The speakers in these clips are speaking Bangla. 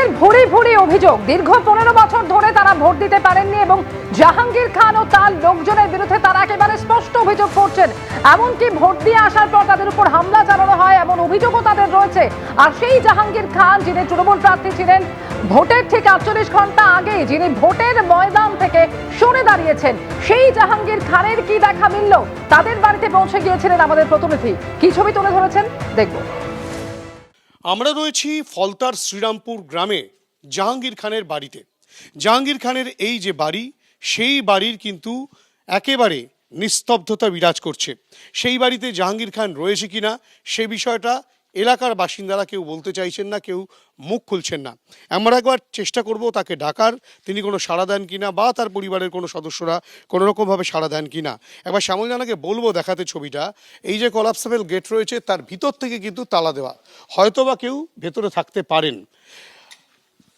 ভোটারদের ভুরি ভুরি অভিযোগ, দীর্ঘ 15 বছর ধরে তারা ভোট দিতে পারেননি এবং জাহাঙ্গীর খান ও তার লোকজনের বিরুদ্ধে তারা একেবারে স্পষ্ট অভিযোগ করছেন। এমনকি ভোট দিয়ে আসার পর তাদের উপর হামলা চালানো হয় এমন অভিযোগও তাদের রয়েছে। আর সেই জাহাঙ্গীর খান, যিনি তৃণমূল প্রার্থী ছিলেন, ভোটের ঠিক 48 ঘন্টা আগে যিনি ভোটের ময়দান থেকে সরে দাঁড়িয়েছেন, সেই জাহাঙ্গীর খানের কি দেখা মিলল? তাদের বাড়িতে পৌঁছে গিয়েছিলেন আমাদের প্রতিনিধি, কি ছবি তুলে ধরেছেন দেখব। আমরা রয়েছি ফলতার শ্রীরামপুর গ্রামে জাহাঙ্গীর খানের বাড়িতে। জাহাঙ্গীর খানের এই যে বাড়ি, সেই বাড়ির কিন্তু একেবারে নিস্তব্ধতা বিরাজ করছে। সেই বাড়িতে জাহাঙ্গীর খান রয়েছে কিনা সে বিষয়টা এলাকার বাসিন্দারা কেউ বলতে চাইছেন না, কেউ মুখ খুলছেন না। আমরা একবার চেষ্টা করব তাকে ডাকার, তিনি কোনো সাড়া দেন কিনা বা তার পরিবারের কোনো সদস্যরা কোনো রকমভাবে সাড়া দেন কিনা। একবার শ্যামল জানাকে বলবো দেখাতে ছবিটা। এই যে কলাপসেবল গেট রয়েছে তার ভিতর থেকে কিন্তু তালা দেওয়া, হয়তোবা কেউ ভেতরে থাকতে পারেন।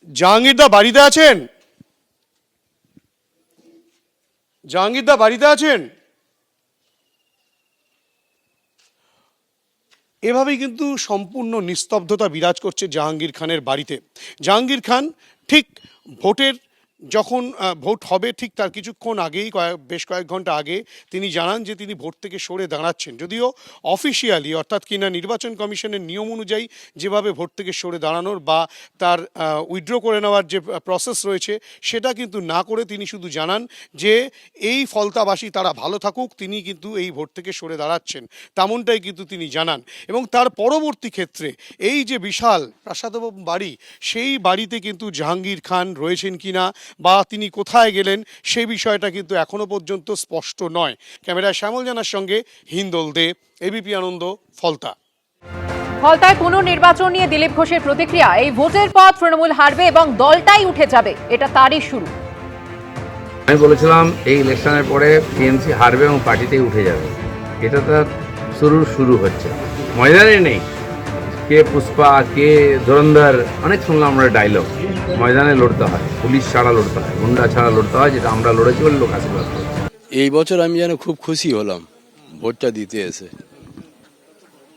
জাহাঙ্গীরদা বাড়িতে আছেন? জাহাঙ্গীরদা বাড়িতে আছেন? এভাবেই কিন্তু সম্পূর্ণ নিস্তব্ধতা বিরাজ করছে জাহাঙ্গীর খানের বাড়িতে। জাহাঙ্গীর খান ঠিক ভোটের যখন ভোট হবে ঠিক তার কিছুক্ষণ আগেই, বেশ কয়েক ঘন্টা আগে তিনি জানান যে তিনি ভোট থেকে সরে দাঁড়াচ্ছেন। যদিও অফিসিয়ালি অর্থাৎ কিনা নির্বাচন কমিশনের নিয়ম অনুযায়ী যেভাবে ভোট থেকে সরে দাঁড়ানোর বা তার উইথড্র করে নেওয়ার যে প্রসেস রয়েছে সেটা কিন্তু না করে তিনি শুধু জানান যে এই ফলতাবাসী তারা ভালো থাকুক, তিনি কিন্তু এই ভোট থেকে সরে দাঁড়াচ্ছেন, তেমনটাই কিন্তু তিনি জানান। এবং তার পরবর্তী ক্ষেত্রে এই যে বিশাল প্রাসাদভবন বাড়ি, সেই বাড়িতে কিন্তু জাহাঙ্গীর খান রয়েছেন কিনা বা তিনি কোথায় গেলেন সেই বিষয়টা কিন্তু এখনো পর্যন্ত স্পষ্ট নয়। ক্যামেরায় শ্যামল জানার সঙ্গে হিন্দোল দে, এবিপি আনন্দ, ফলতা। ফলতায় পুনর্নির্বাচন নিয়ে দিলীপ ঘোষের প্রতিক্রিয়া, এই ভোটের পর তৃণমূল হারবে এবং দলটাই উঠে যাবে, এটা তারই শুরু। আমি বলেছিলাম এই ইলেকশনের পরে টিএমসি হারবে এবং পার্টিতেই উঠে যাবে, এটা তার শুরু হচ্ছে। ময়দানে নেই, কে পুষ্পা, কে ধুরন্ধর, অনেক শুনলাম আমরা ডায়লগ। ময়দানে লড়তে হয়, পুলিশ ছাড়া লড়তে হয়, গুন্ডা ছাড়া লড়তে হয়, যেটা আমরা লড়েছি বলে লোক আশীর্বাদ করছে। এই বছর আমি যেন খুব খুশি হলাম ভোটটা দিতে এসে।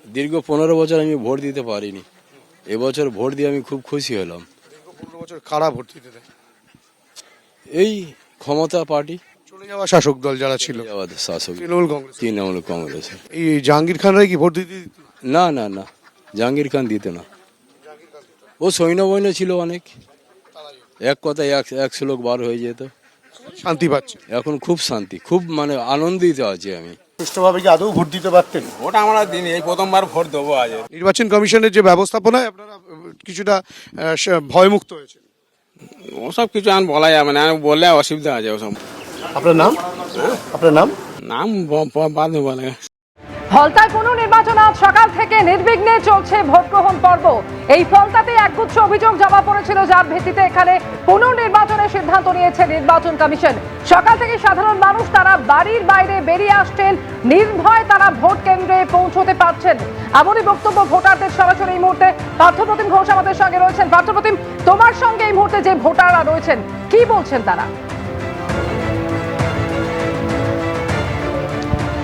দীর্ঘ 15 বছর আমি ভোট দিতে পারিনি, এবছর ভোট দিয়ে আমি খুব খুশি হলাম। 15 বছর কারা ভোট দিতে দেয়? এই ক্ষমতা পার্টি, চলে যাওয়া শাসক দল যারা ছিল, শাসক তৃণমূল কংগ্রেস। কংগ্রেস। এই জাহাঙ্গীর খানরাই কি ভোট দিতে দিত? না না না, জাহাঙ্গীর খান দিত না। ও সৈন্য ছিল অনেক, এক কথায় 100 লোক বার হয়ে যেত। শান্তি পাচ্ছে এখন খুব শান্তি, খুব মানে আনন্দিত আছি আমি। সুষ্ঠুভাবে কি আদৌ ভোট দিতে পারতেন? ভোট আমরা দিনই, এই প্রথমবার ভোট দেবো আজ। নির্বাচন কমিশনের যে ব্যবস্থাপনায় আপনারা কিছুটা ভয়মুক্ত হয়েছে? ওসব কিছু আর বলা যাবে না, বললে অসুবিধা আছে ওসব। আপনার নাম? আপনার নাম? নাম বাদ বলে। ফলতায় পুনর্নির্বাচন আজ সকাল থেকে নির্বিঘ্নে চলছে ভোট গ্রহণ পর্ব। এই ফলতাতে একগুচ্ছ অভিযোগ জমা পড়েছিল, যার ভিত্তিতে এখানে পুনর্নির্বাচনের সিদ্ধান্ত নিয়েছে নির্বাচন কমিশন। সকাল থেকে সাধারণ মানুষ তারা বাড়ির বাইরে বেরিয়ে আসছেন, নির্ভয় তারা ভোট কেন্দ্রে পৌঁছতে পারছেন, এমনই বক্তব্য ভোটারদের। সরাসরি এই মুহূর্তে পার্থপ্রতিম ঘোষ আমাদের সঙ্গে রয়েছেন। পার্থপ্রতিম, তোমার সঙ্গে এই মুহূর্তে যে ভোটাররা রয়েছেন কি বলছেন তারা?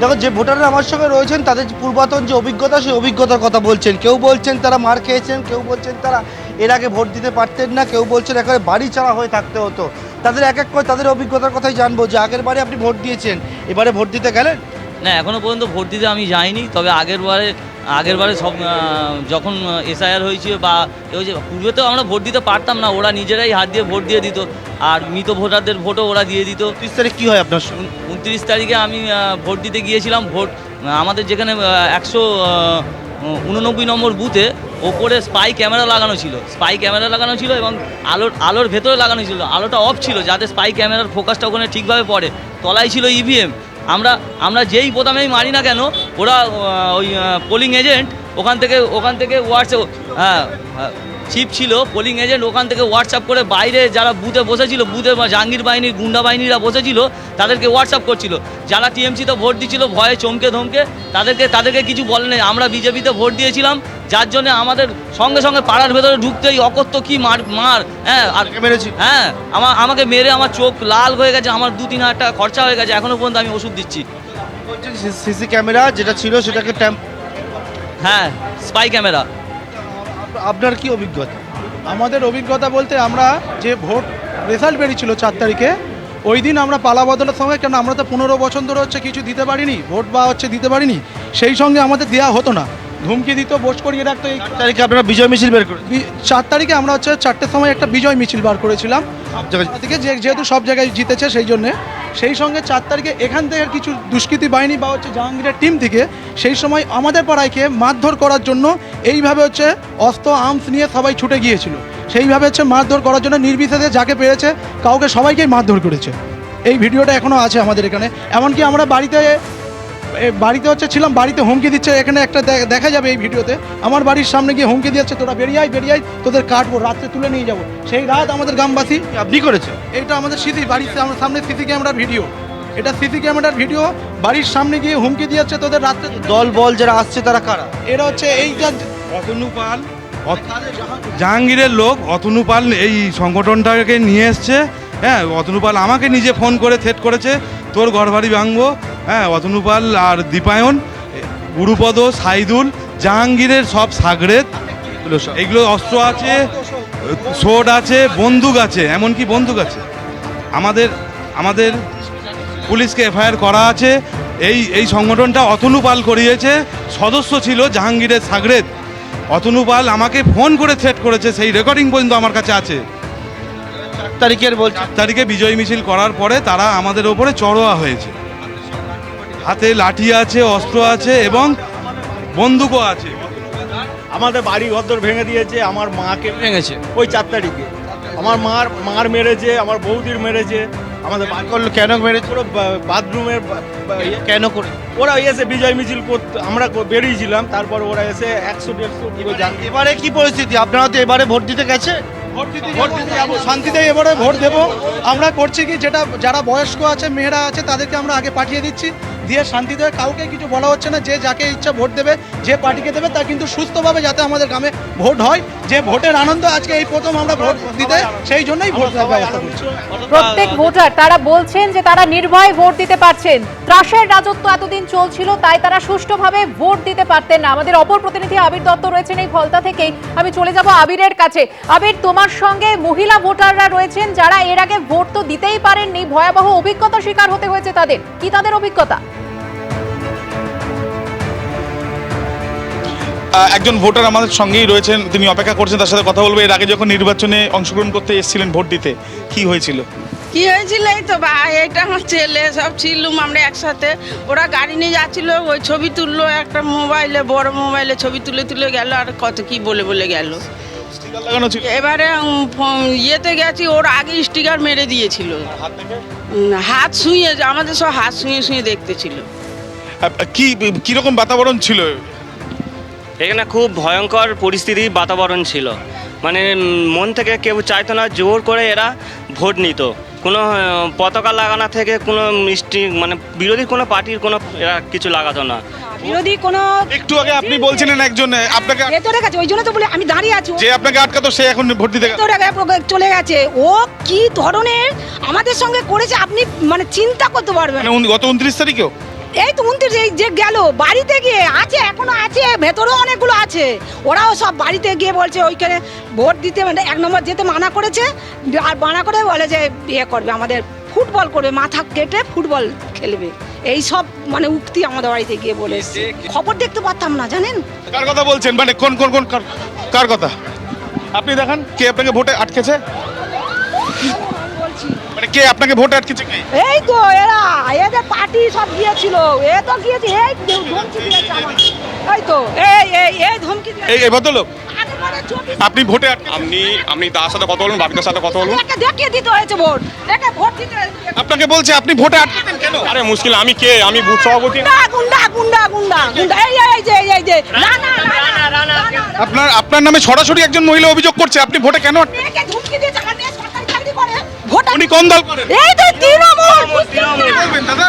দেখো, যে ভোটাররা আমার সঙ্গে রয়েছেন তাদের পূর্বতন যে অভিজ্ঞতা, সেই অভিজ্ঞতার কথা বলছেন। কেউ বলছেন তারা মার খেয়েছেন, কেউ বলছেন তারা এর আগে ভোট দিতে পারতেন না, কেউ বলছেন একেবারে বাড়ি ছাড়া হয়ে থাকতে হতো। তাদের এক এক করে তাদের অভিজ্ঞতার কথাই জানবো। যে আগের বারে আপনি ভোট দিয়েছেন, এবারে ভোট দিতে গেলেন? না, এখনো পর্যন্ত ভোট দিতে আমি যাইনি। তবে আগের বারে সব যখন এসআইআর হয়েছিল বা ওই যে পূর্বেতেও আমরা ভোট দিতে পারতাম না, ওরা নিজেরাই হাত দিয়ে ভোট দিয়ে দিত, আর মৃত ভোটারদের ভোটও ওরা দিয়ে দিত। 30 তারিখ কী হয় আপনার? 29 তারিখে আমি ভোট দিতে গিয়েছিলাম। ভোট আমাদের যেখানে 189 নম্বর বুথে ওপরে স্পাই ক্যামেরা লাগানো ছিল এবং আলোর ভেতরে লাগানো ছিল। আলোটা অফ ছিল যাতে স্পাই ক্যামেরার ফোকাসটা ওখানে ঠিকভাবে পড়ে। তলায় ছিল ইভিএম। আমরা যেই বোতামেই মারি না কেন, ওরা ওই পোলিং এজেন্ট ওখান থেকে হোয়াটসঅ্যাপ, চিপ ছিল পোলিং এজেন্ট, ওখান থেকে হোয়াটসঅ্যাপ করে বাইরে যারা বুথে বসেছিল, বুথে জাহাঙ্গীর বাহিনীর গুন্ডা বাহিনীরা বসেছিল, তাদেরকে হোয়াটসঅ্যাপ করছিল। যারা টিএমসিতে ভোট দিচ্ছিল ভয়ে চমকে ধমকে, তাদেরকে কিছু বলে নেই। আমরা বিজেপিতে ভোট দিয়েছিলাম, যার জন্য আমাদের সঙ্গে সঙ্গে পাড়ার ভেতরে ঢুকতেই অকথ্য কি মার, হ্যাঁ, আর মেরেছি। হ্যাঁ, আমাকে মেরে আমার চোখ লাল হয়ে গেছে, আমার 2-3 হাজার টাকা খরচা হয়ে গেছে, এখনো পর্যন্ত আমি ওষুধ দিচ্ছি। সিসি ক্যামেরা যেটা ছিল সেটাকে হ্যাঁ, স্পাই ক্যামেরা। আপনার কি অভিজ্ঞতা? আমাদের অভিজ্ঞতা বলতে আমরা যে ভোট রেজাল্ট বেরিয়েছিল 4 তারিখে, ওই দিন আমরা পালা বদলের সঙ্গে, কেন আমরা তো 15 বছর ধরে কিছু দিতে পারিনি, ভোট বা দিতে পারিনি, সেই সঙ্গে আমাদের দেওয়া হতো না, ধুমকি দিত, বোস করিয়ে রাখতো। এই তারিখে আপনারা বিজয় মিছিল বের করে 4 তারিখে আমরা 4টের সময় একটা বিজয় মিছিল বার করেছিলাম থেকে, যেহেতু সব জায়গায় জিতেছে সেই জন্যে। সেই সঙ্গে 4 তারিখে এখান থেকে কিছু দুষ্কৃতী বাহিনী বা জাহাঙ্গীরের টিম থেকে সেই সময় আমাদের পাড়ায়কে মারধর করার জন্য এইভাবে অস্ত্র আর্মস নিয়ে সবাই ছুটে গিয়েছিল, সেইভাবে মারধর করার জন্য নির্বিশেষে যাকে পেরেছে কাউকে সবাইকেই মারধর করেছে। এই ভিডিওটা এখনও আছে আমাদের এখানে। এমনকি আমরা বাড়িতে ছিলাম, বাড়িতে হুমকি দিচ্ছে, এখানে একটা দেখা যাবে এই ভিডিওতে, আমার বাড়ির সামনে গিয়ে হুমকি দিচ্ছে, তোরা বেরিয়ে আয়, তোদের কাটবো, রাত্রে তুলে নিয়ে যাবো। সেই রাত আমাদের গ্রামবাসী আপনি করেছে, এইটা আমাদের বাড়ির সামনে সিসি ক্যামেরার ভিডিও, এটা সিসি ক্যামেরার ভিডিও, বাড়ির সামনে গিয়ে হুমকি দিচ্ছে তোদের রাত্রে। দল বল যারা আসছে তারা কারা? এরা এইটা অতনু পাল, জাহাঙ্গীরের লোক অতনু পাল এই সংগঠনটাকে নিয়ে এসছে। হ্যাঁ, অতনু পাল আমাকে নিজে ফোন করে থ্রেট করেছে, তোর ঘরবাড়ি ভাঙবো। হ্যাঁ, অতনু পাল আর দীপায়ন, গুরুপদ, সাইদুল, জাহাঙ্গীরের সব সাগরেদ, এইগুলো অস্ত্র আছে, সোড আছে, বন্দুক আছে, এমনকি বন্দুক আছে। আমাদের পুলিশকে এফআইআর করা আছে। এই সংগঠনটা অতনু পাল করিয়েছে, সদস্য ছিল জাহাঙ্গীরের সাগরেদ। অতনু পাল আমাকে ফোন করে থ্রেট করেছে, সেই রেকর্ডিং পর্যন্ত আমার কাছে আছে। 4 তারিখের বলছে, 4 তারিখে বিজয় মিছিল করার পরে তারা আমাদের ওপরে চড়োয়া হয়েছে, হাতে লাঠি আছে, অস্ত্র আছে এবং বন্দুকও আছে। আমাদের বাড়ি ঘর ভেঙে দিয়েছে, আমার মাকে ভেঙেছে ওই 4 তারিখে, আমার মার মেরেছে, আমার বৌদির মেরেছে, আমাদের করলো কেন মেরেছে? বাথরুমের কেন করে? ওরা এসে বিজয় মিছিল করতে, আমরা বেরিয়েছিলাম, তারপর ওরা এসে 100-150 এবারে কি পরিস্থিতি? আপনারা তো এবারে ভোট দিতে গেছে? ভোট দিতে যাবো, শান্তিতে এবারে ভোট দেবো। আমরা করছি কি, যারা বয়স্ক আছে, মেয়েরা আছে, তাদেরকে আমরা আগে পাঠিয়ে দিচ্ছি, দিয়ে শান্তিতে, কাউকে কিছু বলা হচ্ছে না, যে যাকে ইচ্ছা ভোট দেবে, যে পার্টিকে দেবে, তা কিন্তু সুস্থভাবে যাতে আমাদের গ্রামে ভোট হয়, যে ভোটের আনন্দ আজকে এই প্রথম আমরা ভোট দিতে, সেই জন্যই ভোট দেওয়ার ব্যবস্থা করছি। প্রত্যেক ভোটার তারা বলছেন যে তারা নির্ভয়ে ভোট দিতে পারছেন। ত্রাসের রাজত্ব এতদিন চলছিল, তাই তারা সুষ্ঠুভাবে ভোট দিতে পারতেন না। আমাদের অপর প্রতিনিধি আবির দত্ত রয়েছেন এই ফলতা থেকেই। আমি চলে যাব আবিরের কাছে। আবির, তোমার সঙ্গে মহিলা ভোটাররা রয়েছেন যারা এর আগে ভোট তো দিতেই পারেননি, ভয়াবহ অভিজ্ঞতা শিকার হতে হয়েছে তাদের, কি তাদের অভিজ্ঞতা? একজন ভোটার আমাদের সঙ্গেই রয়েছেন, তিনি অপেক্ষা করছেন, তার সাথে কথা বলবো। এর আগে যখন নির্বাচনে অংশগ্রহণ করতে এসেছিলেন ভোট দিতে, কি হয়েছিল? কি হয়েছিল? এই তো ভাই, এটা আমার ছেলে, সব ছিলুম আমরা একসাথে। ওরা গাড়ি নিয়ে যাচ্ছিল, ওই ছবি তুললো একটা মোবাইলে, বড় মোবাইলে ছবি তুলে গেল, আর কত কি বলে গেল। এবারে ইয়েতে গেছি, ওর আগে স্টিকার মেরে দিয়েছিল, হাত ছুঁয়ে, আমাদের সব হাত ছুঁয়ে দেখতেছিল। কিরকম বাতাবরণ ছিল এখানে? খুব ভয়ঙ্কর পরিস্থিতি বাতাবরণ ছিল, মানে মন থেকে কেউ চাইতো না, জোর করে এরা ভোট নিত। কোনো পতাকা লাগানো থেকে কোনো মিষ্টি, মানে বিরোধী কোনো পার্টির কোনো এরা কিছু লাগাতো না। বিরোধী কোনো, একটু আগে আপনি বলছিলেন একজন আপনাকে ভেতরে গেছে, ওই জন্য তো বলে আমি দাঁড়িয়ে আছি, যে আপনাকে আটকাতো সে এখন ভোট দিতে চলে গেছে। ও কি ধরনের আমাদের সঙ্গে করেছে আপনি মানে চিন্তা করতে পারবেন। গত 29 তারিখেও এই তো 29 যে গেল, বাড়িতে গিয়ে আছে, এখনো আছে, ভেতরেও অনেকগুলো আছে, ওরাও সব বাড়িতে গিয়ে বলছে ওইখানে ভোট দিতে 1 নম্বর যেতে মানা করেছে, আর মানা করে বলে যে বিয়ে করবে, আমাদের ফুটবল করবে, মাথা কেটে ফুটবল খেলবে, এই সব মানে উক্তি আমাদের বাড়িতে গিয়ে বলে এসছে। খবর দেখতে পারতাম না, জানেন? কার কথা বলছেন? মানে কোন কার কথা আপনি দেখান? কে আপনাকে ভোটে আটকেছে? মানে কে আপনাকে ভোটে আটকেছে? এই তো এদের পার্টি সব গিয়েছিল, এ তো গিয়েছে, এই ধমকি দিয়েছে আমার, এই তো এই ধমকি দিয়েছে এই ভদ্রলোক। আপনি ভোটে আপনি তার সাথে কথা বলুন, বাকিদের সাথে কথা বলুন। দেখিয়ে দিতে হয়েছে ভোট, ভোট দিতে আপনাকে বলছে আপনি ভোটে আটকেছেন কেন? আরে মুশকিল, আমি কে? আমি বুথ সভাপতি। গুন্ডা এই যে আপনার নামে সরাসরি একজন মহিলা অভিযোগ করছে, আপনি ভোটে কেন? ধমকি দিয়েছে, আমার মেয়ে সরকারি চাকরি করে। উনি কোন দল করেন? এই তো তৃণমূল। বলবেন দাদা?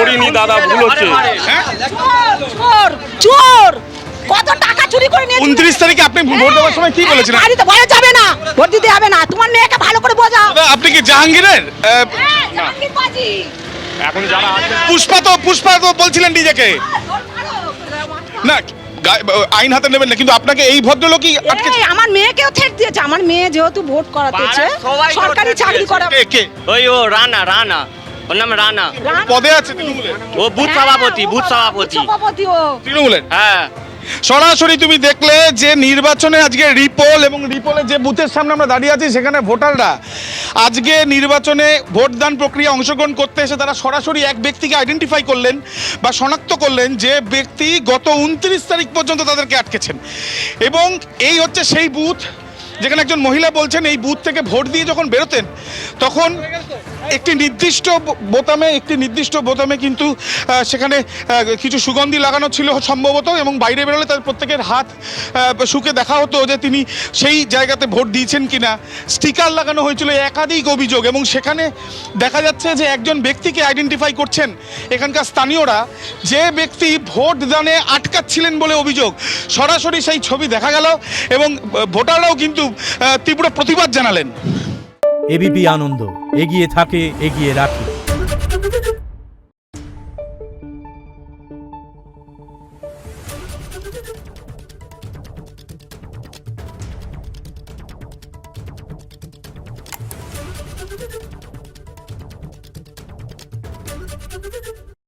করিনি দাদা, ভুল হচ্ছে। চোর কত টাকা চুরি করে নিয়ে 29 তারিখে আপনি ভোট দেওয়ার সময় কি বলেছিলেন? বাড়িতে ভরা যাবে না, ভোট দিতে হবে না, তোমার মেয়েকে ভালো করে বোঝাও। আপনি কি জাহাঙ্গীরের? এখন যারা আছে, পুষ্পা তো বলছিলেন নিজেকে না, আইন হাতে নেবেন না, কিন্তু আপনাকে এই ভদ্রলোকই আটকে আমার মেয়েকেও থেট দিয়েছে। আমার মেয়ে যেহেতু ভোট করাতেছে, সরকারি চাকরি করা, কে ওই ও রানা ওর নাম রানা, পদে আছে তৃণমূলের? ও বুথ সভাপতি ও তৃণমূলের। হ্যাঁ। সরাসরি তুমি দেখলে যে নির্বাচনে আজকে রিপোল এবং রিপোলের যে বুথের সামনে আমরা দাঁড়িয়ে আছি সেখানে ভোটাররা আজকে নির্বাচনে ভোটদান প্রক্রিয়া অংশগ্রহণ করতে এসে তারা সরাসরি এক ব্যক্তিকে আইডেন্টিফাই করলেন বা শনাক্ত করলেন যে ব্যক্তি গত 29 তারিখ পর্যন্ত তাদেরকে আটকেছেন। এবং এই হচ্ছে সেই বুথ যেখানে একজন মহিলা বলছেন এই বুথ থেকে ভোট দিয়ে যখন বেরোতেন তখন একটি নির্দিষ্ট বোতামে কিন্তু সেখানে কিছু সুগন্ধি লাগানো ছিল সম্ভবত, এবং বাইরে বেরোলে তার প্রত্যেকের হাত শুকে দেখা হতো যে তিনি সেই জায়গাতে ভোট দিয়েছেন কিনা। স্টিকার লাগানো হয়েছিল, একাধিক অভিযোগ, এবং সেখানে দেখা যাচ্ছে যে একজন ব্যক্তিকে আইডেন্টিফাই করছেন এখানকার স্থানীয়রা, যে ব্যক্তি ভোট দানে আটকাচ্ছিলেন বলে অভিযোগ। সরাসরি সেই ছবি দেখা গেল এবং ভোটাররাও কিন্তু তীব্র প্রতিবাদ জানালেন। এবিপি আনন্দ, এগিয়ে থাকে, এগিয়ে রাখে।